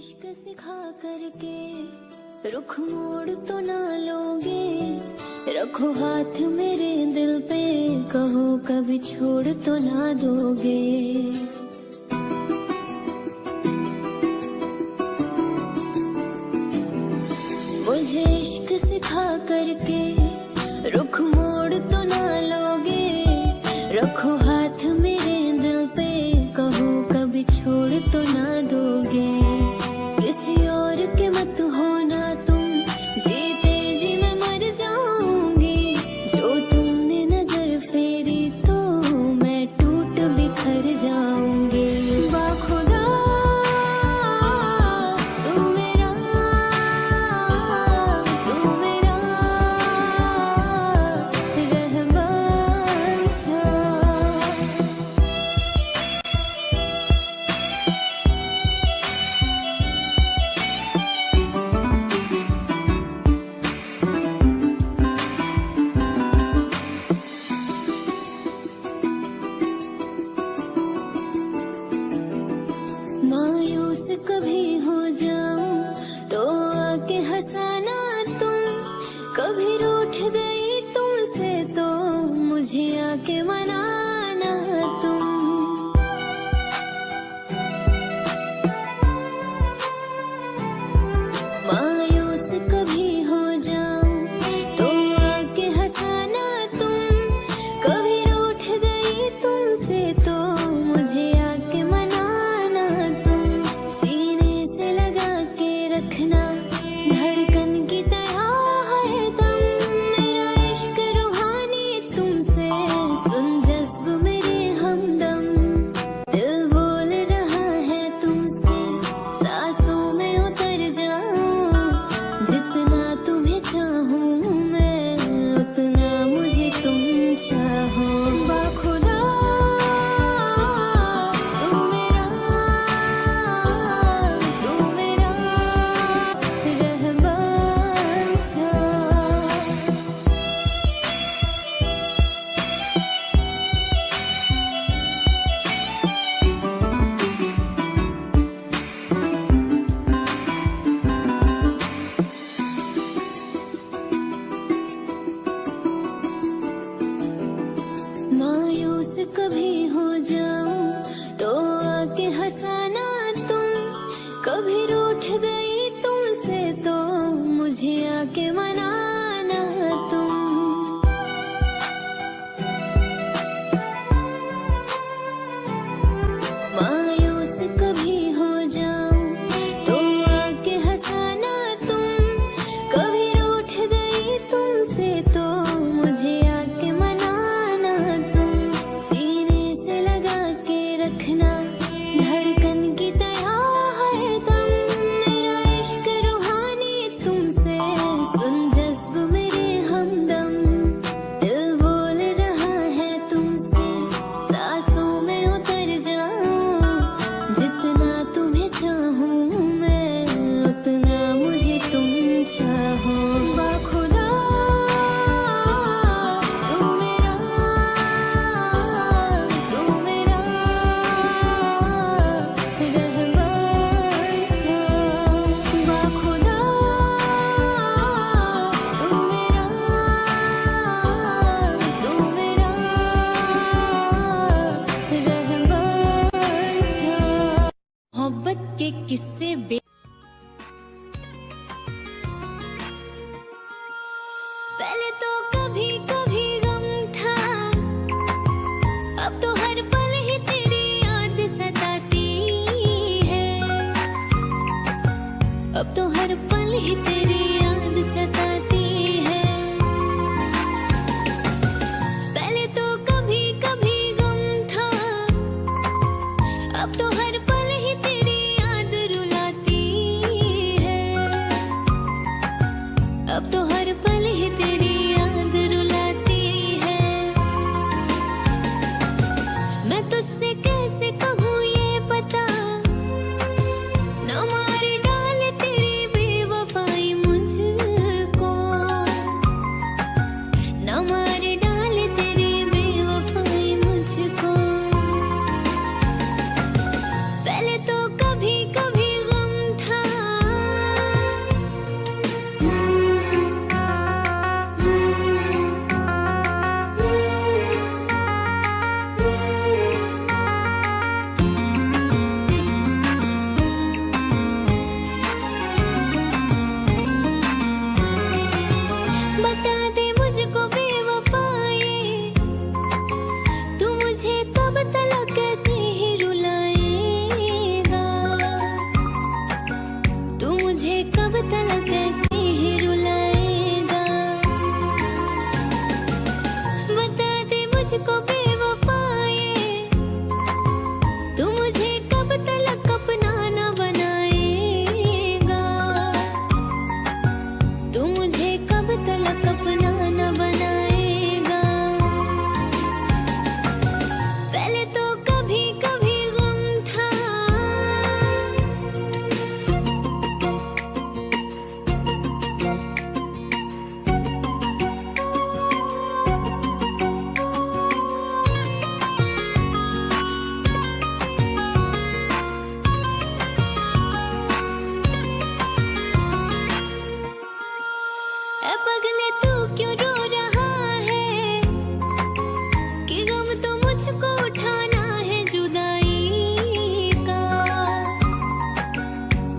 इश्क सिखा करके रुख मोड़ तो ना लोगे, रखो हाथ मेरे दिल पे, कहो कभी छोड़ तो ना दोगे। मुझे इश्क सिखा करके रुख मोड़ तो ना लोगे, रखो हाथ मेरे दिल पे, कहो कभी छोड़ तो ना दोगे। किसी और के मत होना तुम, जीते जी मैं मर जाऊंगी। जो तुमने नजर फेरी तो मैं टूट बिखर जाऊंगी। बाखुदा तू मेरा रहमान था। मायूस कभी हो जाऊं तो आके हंसाना तुम, कभी रूठ गई तुमसे तो मुझे आके मनाना तुम। मायूस कभी हो जाऊं तो आके हंसाना तुम, कभी रूठ गई तुमसे तो मुझे आके मनाना तुम। सीने से लगा के रखना धड़कन की तरह हरदम, मेरा इश्क रूहानी तुमसे, सुन जज्ब मेरे हमदम। दिल बोल रहा है तुमसे, सांसों में उतर जाऊं। जितना तुम्हें चाहूं मैं, उतना मुझे तुम चाहो। बाखुदा तू मेरा रहमान था। मायूस कभी हो जाऊं तो आके हंसाना तुम, कभी रूठ गई तुमसे तो मुझे आके मनाना तुम। मायूस कभी हो जाऊं तो आके हंसाना तुम, कभी रूठ गई तुमसे तो मुझे आके मनाना तुम। सीने से लगा के रखना धड़कन की तरह हरदम, मेरा इश्क रूहानी तुमसे, सुन जज्ब मेरे हमदम। दिल बोल रहा है तुमसे, सांसों में उतर जाऊं। जितना तुम्हें चाहूं मैं, उतना मुझे तुम चाहो। बाखुदा तू मेरा रहमान था। बाखुदा तू मेरा रहमान था। मोहब्बत के किस्से पहले तो कभी कभी गम था, अब तो हर पल ही तेरी याद सताती है। अब तो हर पल ही तेरी याद सताती है। पहले तो कभी कभी गम था, अब तो हर पल ही तेरी याद रुलाती है। अब तो हर पल ही तेरी याद रुलाती है। मैं तुझसे कैसे कहूँ ये पता, न मार डाले तेरी बेवफाई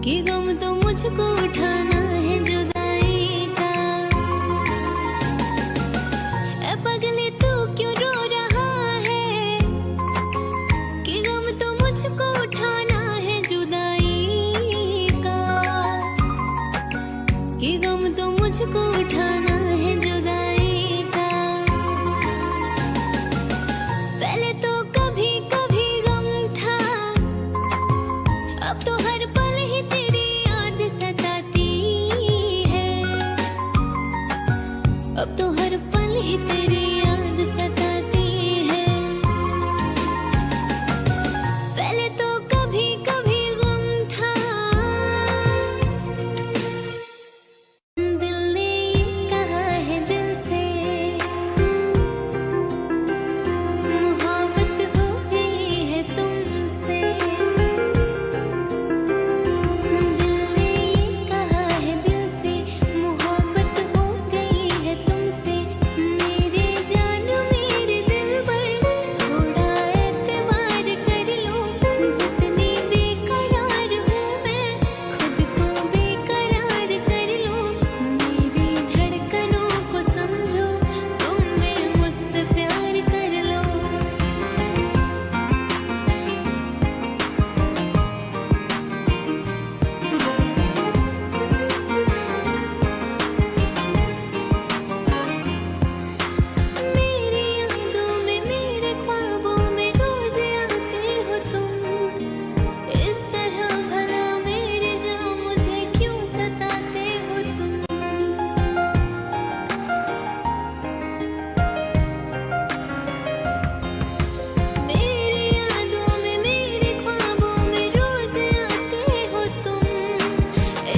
कि गम तो मुझको उठाना है जुदाई का। ऐ पगले तू क्यों रो रहा है, कि गम तो मुझको उठाना है जुदाई का, कि गम तो मुझको उठाना है जुदाई का। पहले तो कभी कभी गम था, अब तो हर पल ही तेरी याद सताती है, अब तो हर पल ही तेरी याद सताती है। पहले तो कभी कभी गम था, दिल ने ये कहा है दिल से, मोहब्बत हो गई है तुमसे। दिल ने ये कहा है दिल से, मोहब्बत हो गई है तुमसे। मेरे जान मेरे दिल पर थोड़ा एतबार कर लो, जितनी बेकरार हूँ मैं खुद को बेकरार कर लो। मेरी धड़कनों को समझो, तुम भी मुझसे प्यार कर लो। मेरी यादों में मेरे ख्वाबों में रोज आते हो तुम, इस तरह भला मेरे जान मुझे क्यों सताते हो तुम। मेरी यादों में मेरे ख्वाबों में रोज आते हो तुम,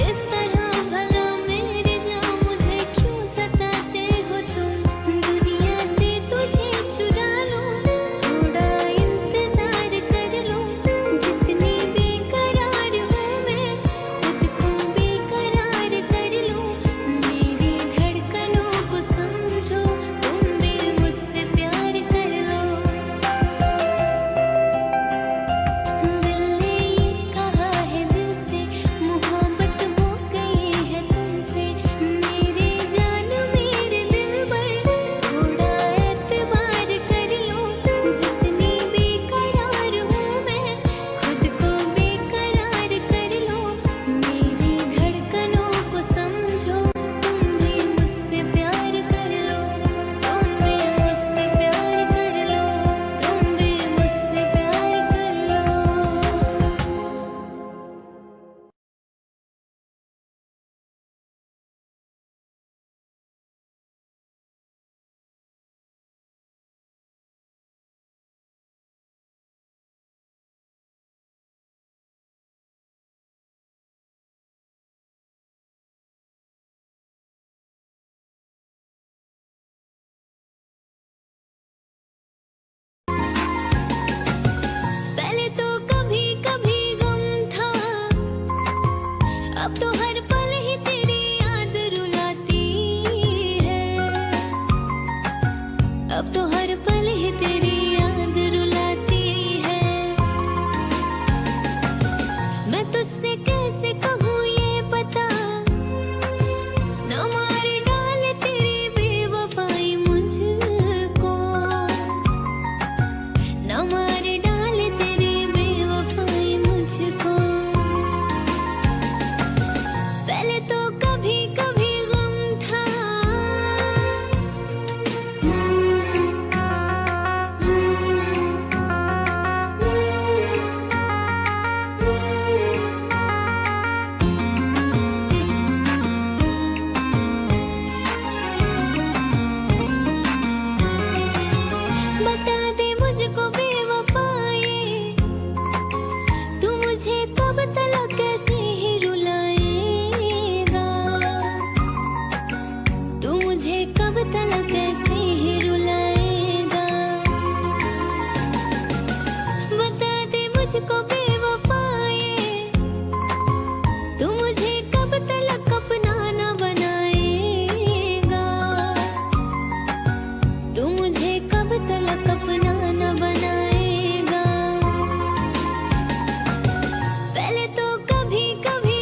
इस तरह भला मेरे जान मुझे क्यों सताते हो तुम। दुनिया से तुझे चुरा लो, थोड़ा इंतजार कर लो, जितनी बेकरार हूँ मैं खुद को बेकरार कर लो। मेरी धड़कनों को समझो, तुम भी मुझसे प्यार कर लो। दिल ने ये कहा है दिल से, मोहब्बत हो गई है तुमसे। मेरे जान मेरे दिल पर थोड़ा एतबार कर लो, जितनी बेकरार हूँ मैं खुद को बेकरार कर लो। मेरी धड़कनों को समझो, तुम भी मुझसे प्यार कर लो, तुम भी मुझसे प्यार कर लो, तुम भी मुझसे प्यार कर लो। पहले तो कभी कभी गम था, अब तो हर पल ही तेरी याद रुलाती है, अब तो हर पल ही तेरी याद रुलाती है। मैं तुझसे कैसे कहूँ ये पता, न मार डाले तेरी बेवफाई मुझको, न मार डाले तेरी बेवफाई मुझको। पहले तो कभी कभी गम था, बता दे मुझको बेवफाई, तू मुझे कब तलक कैसे ही रुलाएगा, तू मुझे कब तलक कैसे ही रुलाएगा। बता दे मुझको बेवफाई, तू मुझे कब तलक अपना न बनाएगा, तू मुझे कब तलक अपना न बनाएगा। पहले तो कभी कभी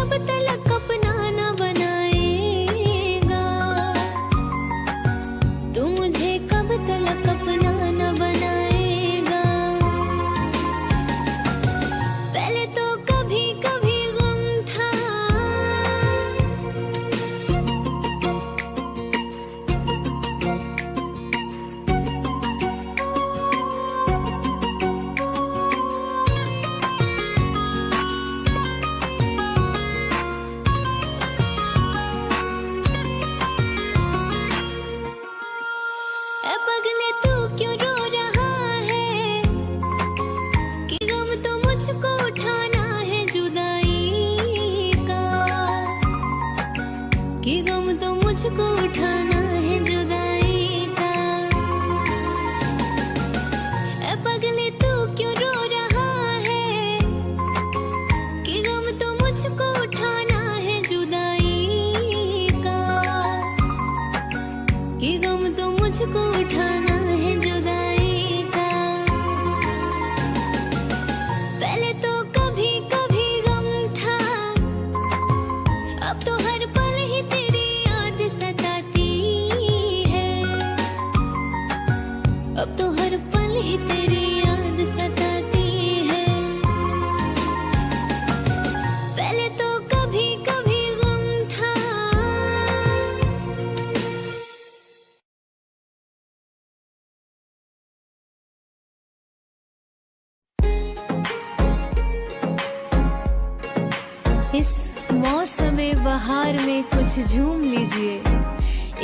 कब तलक अपना न बनाएगा, तू मुझे कब तलक अपना न बनाएगा। पहले तो कभी कभी गम था, ऐ पगले तू क्यों रो रहा है, कि गम तो मुझको उठाना है जुदाई का, कि गम तो मुझको उठाना है जुदाई का। ऐ पगले तू क्यों रो रहा है, कि गम तो मुझको उठाना है जुदाई का, कि गम तो मुझको उठाना है जुदाई का। पहले तो कभी कभी गम था, अब तो हर पल ही तेरी याद सताती है, अब तो हर पल ही तेरी याद सताती है। पहले तो कभी कभी गम था। इस मौसमे बहार में कुछ झूम लीजिए,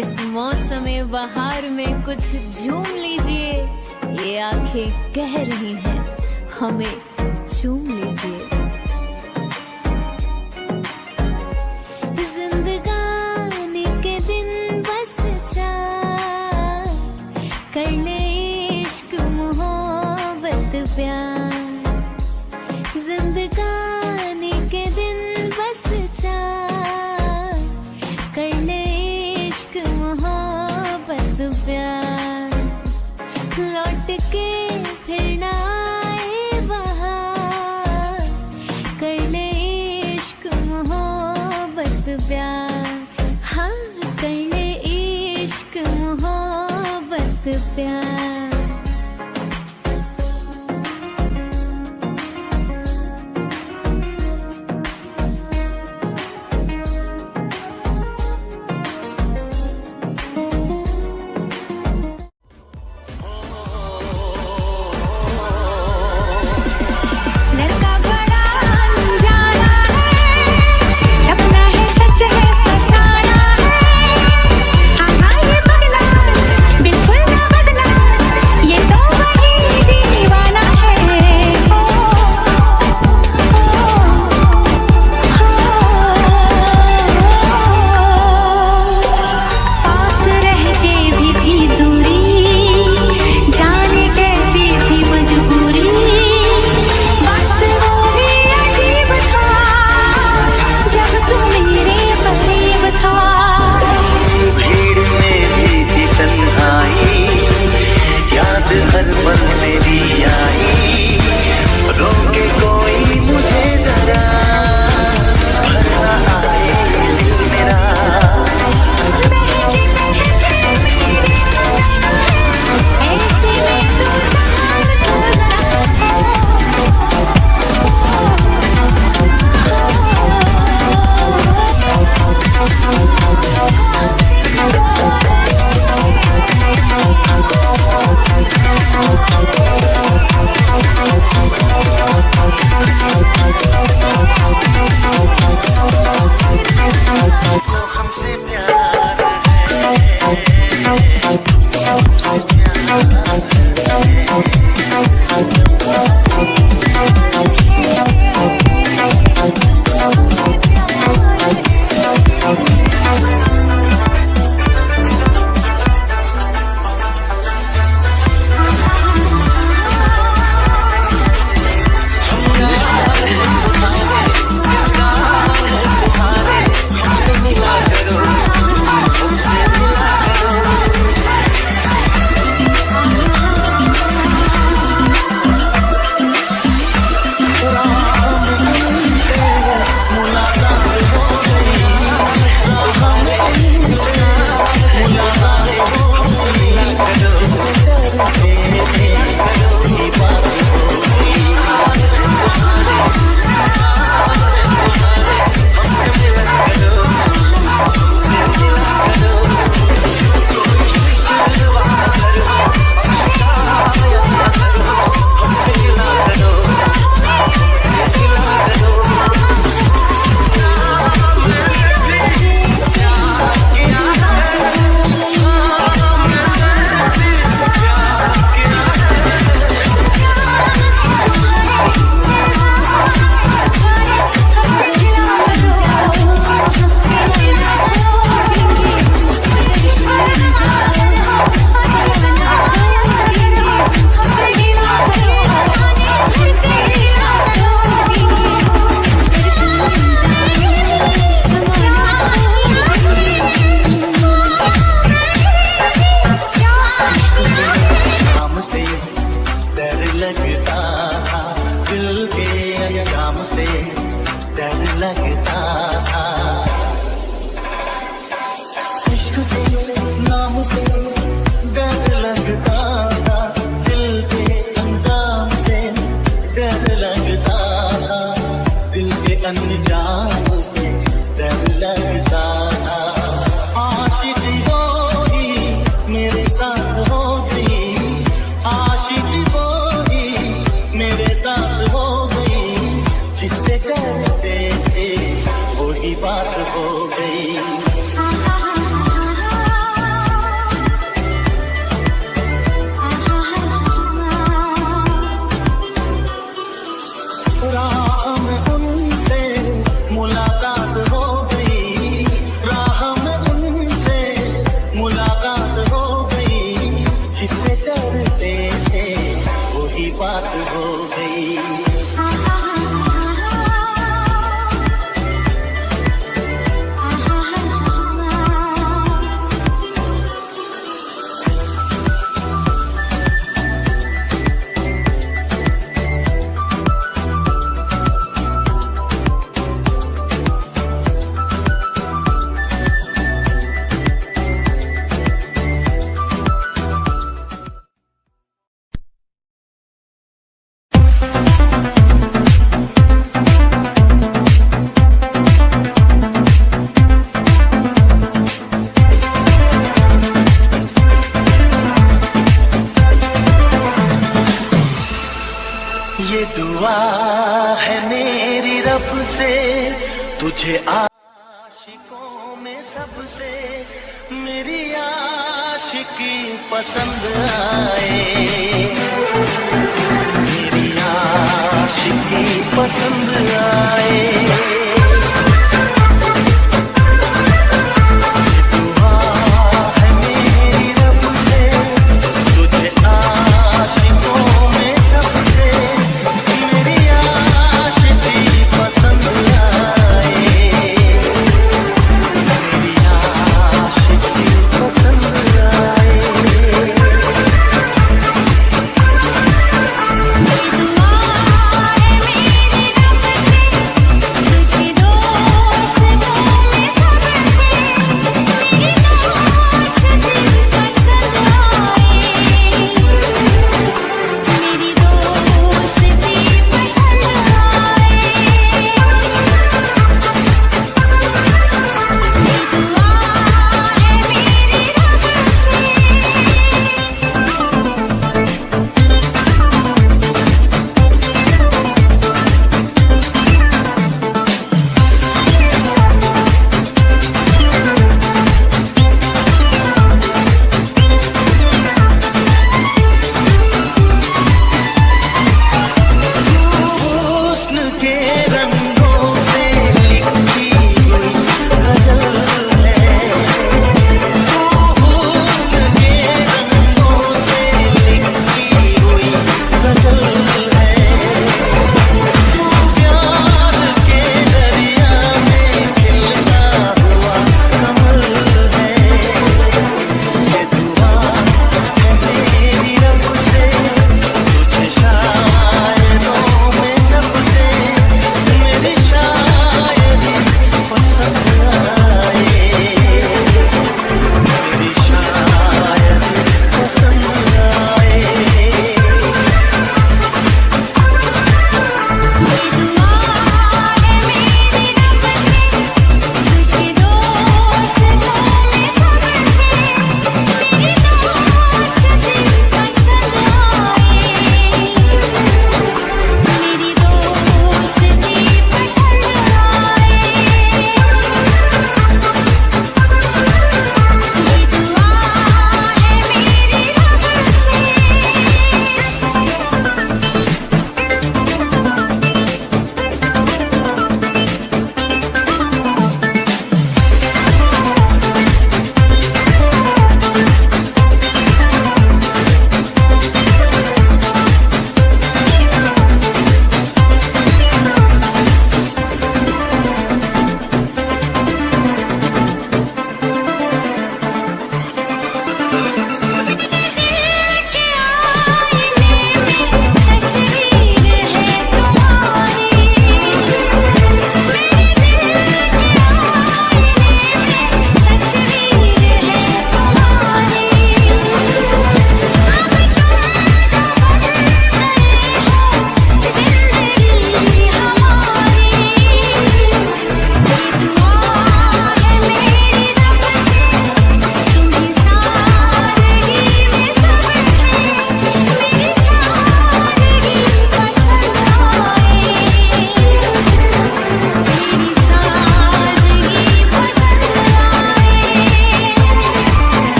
इस मौसमे बहार में कुछ झूम लीजिए, ये आंखें कह रही हैं हमें चूम लीजिए। जिंदगानी के दिन बस चार, कर ले इश्क मोहब्बत प्यार। जिंदगानी के दिन बस चार, कर ले इश्क मोहब्बत प्यार। लौट के फिर ना आए बहार, कर ले इश्क मोहब्बत प्यार। हाँ, कर ले इश्क मोहब्बत प्यार। बिल्कुल ना बदला हो गई। राह में उनसे मुलाकात हो गई, राह में उनसे मुलाकात हो गई, जिससे डरते थे वही बात हो गई। ये दुआ है मेरी रब से, तुझे आशिकों में सबसे मेरी आशिकी पसंद आए, मेरी आशिकी पसंद आए।